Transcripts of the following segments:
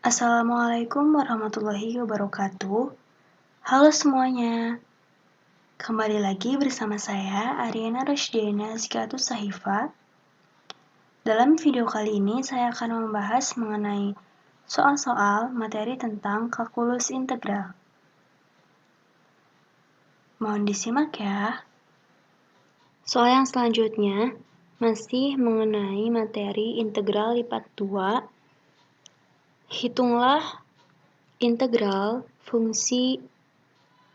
Assalamualaikum warahmatullahi wabarakatuh. Halo semuanya, kembali lagi bersama saya Ariana Rosdiana Zikatus Sahifa. Dalam video kali ini saya akan membahas mengenai soal-soal materi tentang kalkulus integral. Mohon disimak ya. Soal yang selanjutnya masih mengenai materi integral lipat 2. Hitunglah integral fungsi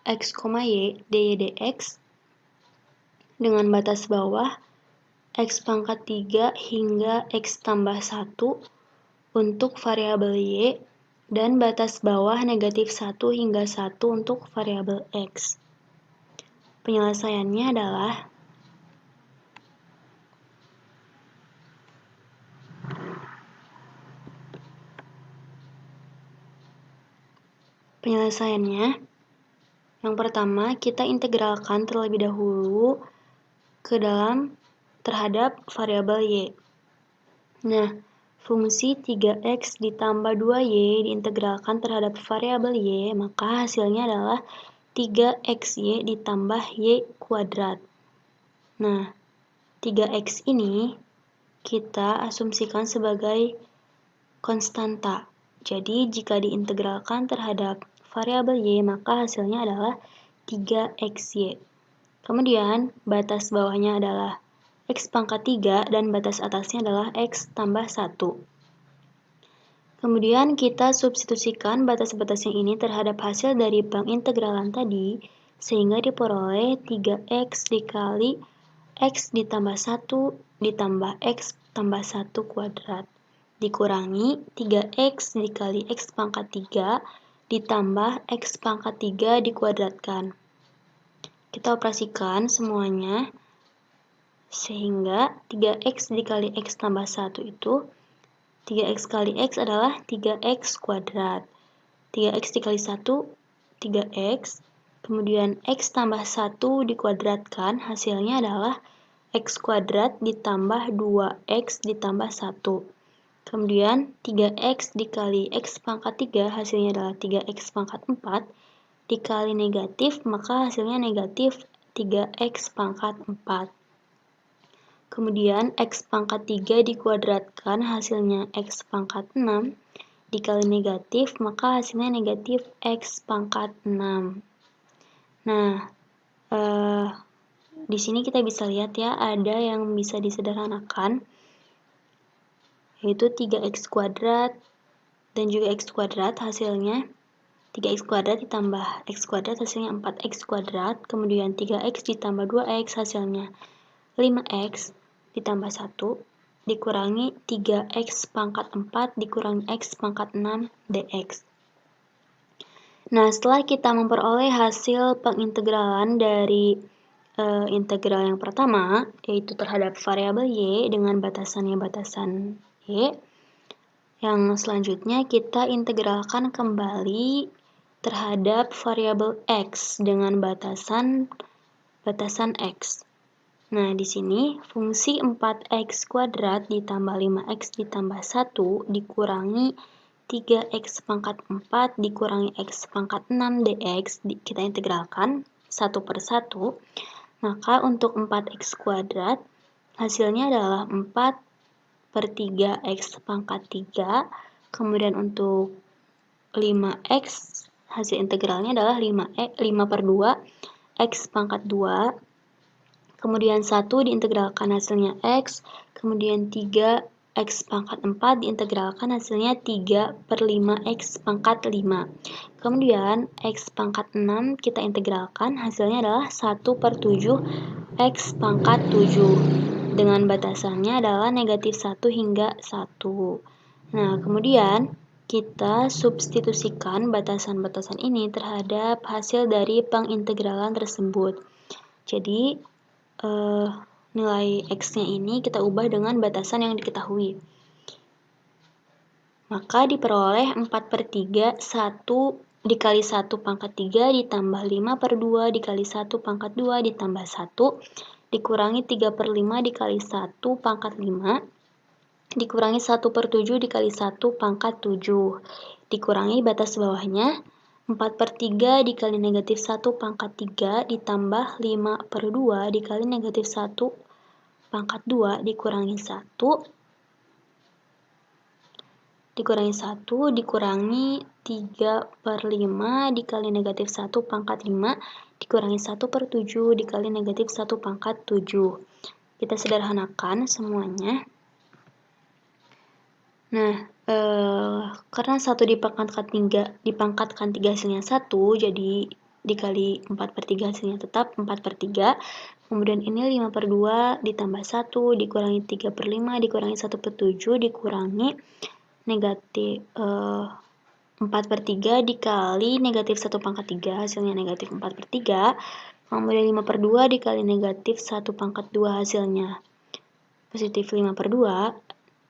x, y, dy, dx dengan batas bawah x pangkat 3 hingga x tambah 1 untuk variabel y dan batas bawah negatif 1 hingga 1 untuk variabel x. Penyelesaiannya adalah yang pertama kita integralkan terlebih dahulu ke dalam terhadap variabel y. Nah, fungsi 3x ditambah 2y diintegralkan terhadap variabel y, maka hasilnya adalah 3xy ditambah y kuadrat. Nah, 3x ini kita asumsikan sebagai konstanta. Jadi, jika diintegralkan terhadap variabel y, maka hasilnya adalah 3xy. Kemudian, batas bawahnya adalah x pangkat 3 dan batas atasnya adalah x tambah 1. Kemudian kita substitusikan batas-batasnya ini terhadap hasil dari pengintegralan tadi, sehingga diperoleh 3x dikali x ditambah 1 ditambah x tambah 1 kuadrat dikurangi 3x dikali x pangkat 3 ditambah x pangkat 3 dikuadratkan. Kita operasikan semuanya, sehingga 3x dikali x tambah 1 itu 3x kali x adalah 3x kuadrat. 3x dikali 1, 3x. Kemudian x tambah 1 dikuadratkan, hasilnya adalah x kuadrat ditambah 2x ditambah 1. Kemudian 3x dikali x pangkat 3 hasilnya adalah 3x pangkat 4 dikali negatif, maka hasilnya negatif 3x pangkat 4. Kemudian x pangkat 3 dikuadratkan hasilnya x pangkat 6 dikali negatif, maka hasilnya negatif x pangkat 6. Nah, di sini kita bisa lihat ya, ada yang bisa disederhanakan, yaitu 3x kuadrat dan juga x kuadrat, hasilnya 3x kuadrat ditambah x kuadrat hasilnya 4x kuadrat, kemudian 3x ditambah 2x hasilnya 5x ditambah 1 dikurangi 3x pangkat 4 dikurangi x pangkat 6 dx. Nah, setelah kita memperoleh hasil pengintegralan dari integral yang pertama, yaitu terhadap variabel y dengan batasannya batasan y, yang selanjutnya kita integralkan kembali terhadap variabel x dengan batasan x. Nah, di sini fungsi 4x kuadrat ditambah 5x ditambah 1 dikurangi 3x pangkat 4 dikurangi x pangkat 6 dx kita integralkan satu per satu. Maka untuk 4x kuadrat hasilnya adalah 4 per 3x pangkat 3. Kemudian untuk 5x hasil integralnya adalah 5 per 2 x pangkat 2. Kemudian 1 diintegralkan hasilnya x, kemudian 3 x pangkat 4 diintegralkan hasilnya 3 per 5 x pangkat 5. Kemudian x pangkat 6 kita integralkan hasilnya adalah 1 per 7 x pangkat 7. Dengan batasannya adalah negatif 1 hingga 1. Nah, kemudian kita substitusikan batasan-batasan ini terhadap hasil dari pengintegralan tersebut. Jadi, nilai x-nya ini kita ubah dengan batasan yang diketahui. Maka diperoleh 4 per 3, 1 dikali 1 pangkat 3 ditambah 5 per 2 dikali 1 pangkat 2 ditambah 1 dikurangi 3 per 5 dikali 1 pangkat 5. dikurangi 1/7 dikali 1 pangkat 7, dikurangi batas bawahnya 4/3 dikali negatif 1 pangkat 3 ditambah 5/2 dikali negatif 1 pangkat 2 dikurangi 1 dikurangi 3/5 dikali negatif 1 pangkat 5 dikurangi 1/7 dikali negatif 1 pangkat 7. Kita sederhanakan semuanya. Nah, karena 1 dipangkatkan 3 hasilnya 1, jadi dikali 4/3 hasilnya tetap 4/3. Kemudian ini 5/2 ditambah 1 dikurangi 3/5 dikurangi 1/7 dikurangi negatif 4/3 dikali negatif 1 pangkat 3 hasilnya negatif 4/3. Kemudian 5/2 dikali negatif 1 pangkat 2 hasilnya positif 5/2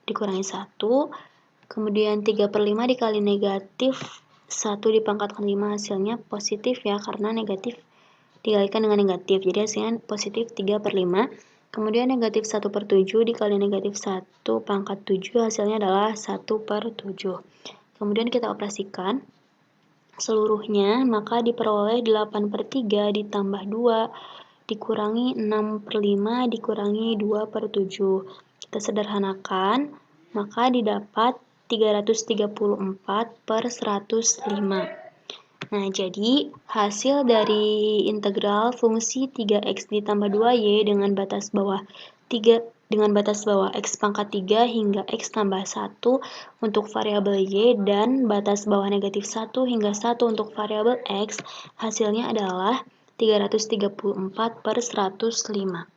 dikurangi 1. Kemudian 3/5 dikali negatif 1 dipangkatkan 5 hasilnya positif ya, karena negatif dikalikan dengan negatif, jadi hasilnya positif 3/5. Kemudian negatif 1/7 dikali negatif 1 pangkat 7 hasilnya adalah 1/7. Kemudian kita operasikan seluruhnya, maka diperoleh 8/3 ditambah 2 dikurangi 6/5 dikurangi 2/7. Kita sederhanakan, maka didapat 334/105. Nah, jadi hasil dari integral fungsi 3x ditambah 2y dengan batas bawah x pangkat 3 hingga x tambah 1 untuk variabel y dan batas bawah negatif 1 hingga 1 untuk variabel x, hasilnya adalah 334/105.